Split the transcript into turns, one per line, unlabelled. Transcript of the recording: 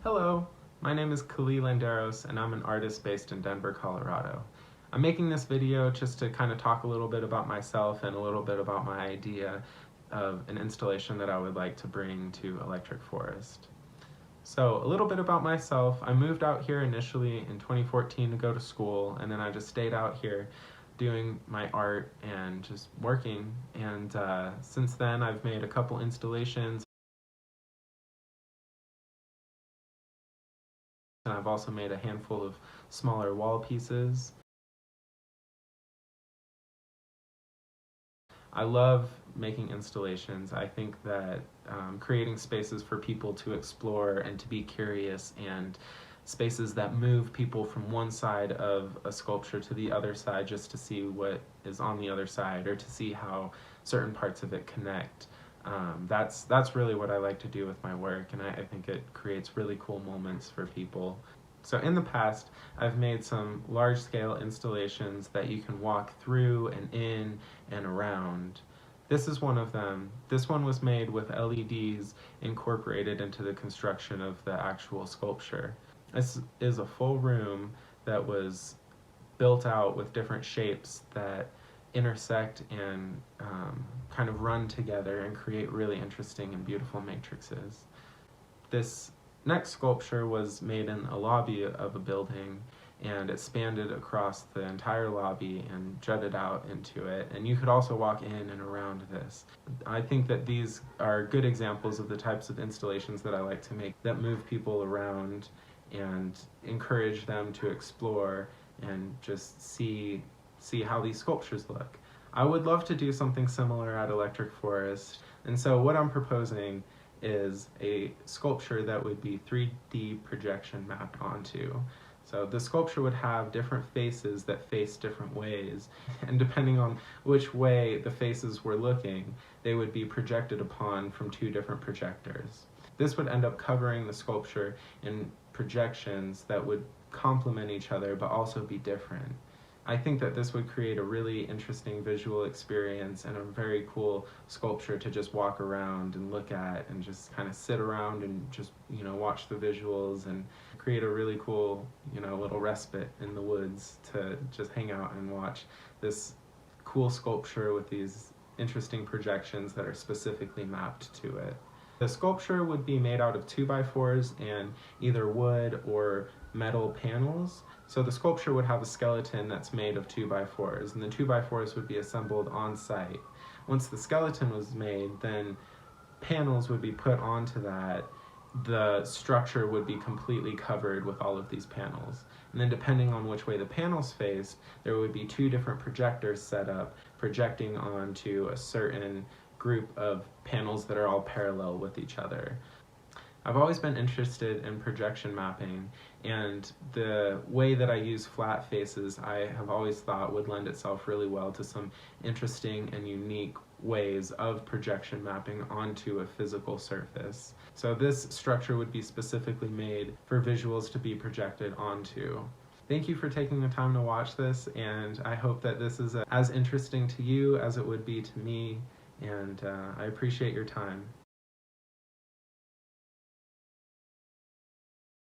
Hello, my name is Khalil Landeros and I'm an artist based in Denver, Colorado. I'm making this video just to kind of talk a little bit about myself and a little bit about my idea of an installation that I would like to bring to Electric Forest. So a little bit about myself. I moved out here initially in 2014 to go to school, and then I just stayed out here doing my art and just working, and since then I've made a couple installations. And I've also made a handful of smaller wall pieces. I love making installations. I think that creating spaces for people to explore and to be curious, and spaces that move people from one side of a sculpture to the other side just to see what is on the other side, or to see how certain parts of it connect. That's really what I like to do with my work, and I think it creates really cool moments for people. So in the past, I've made some large-scale installations that you can walk through and in and around. This is one of them. This one was made with LEDs incorporated into the construction of the actual sculpture. This is a full room that was built out with different shapes that intersect and kind of run together and create really interesting and beautiful matrices. This next sculpture was made in a lobby of a building, and it spanned across the entire lobby and jutted out into it, and you could also walk in and around this. I think that these are good examples of the types of installations that I like to make that move people around and encourage them to explore and just see how these sculptures look. I would love to do something similar at Electric Forest, and so what I'm proposing is a sculpture that would be 3D projection mapped onto. So the sculpture would have different faces that face different ways, and depending on which way the faces were looking, they would be projected upon from two different projectors. This would end up covering the sculpture in projections that would complement each other but also be different. I think that this would create a really interesting visual experience and a very cool sculpture to just walk around and look at and just kind of sit around and just, watch the visuals and create a really cool, little respite in the woods to just hang out and watch this cool sculpture with these interesting projections that are specifically mapped to it. The sculpture would be made out of 2x4s and either wood or metal panels. So the sculpture would have a skeleton that's made of 2x4s, and the 2x4s would be assembled on site. Once the skeleton was made, then panels would be put onto that. The structure would be completely covered with all of these panels. And then depending on which way the panels faced, there would be two different projectors set up, projecting onto a certain group of panels that are all parallel with each other. I've always been interested in projection mapping, and the way that I use flat faces I have always thought would lend itself really well to some interesting and unique ways of projection mapping onto a physical surface. So this structure would be specifically made for visuals to be projected onto. Thank you for taking the time to watch this, and I hope that this is as interesting to you as it would be to me, and I appreciate your time.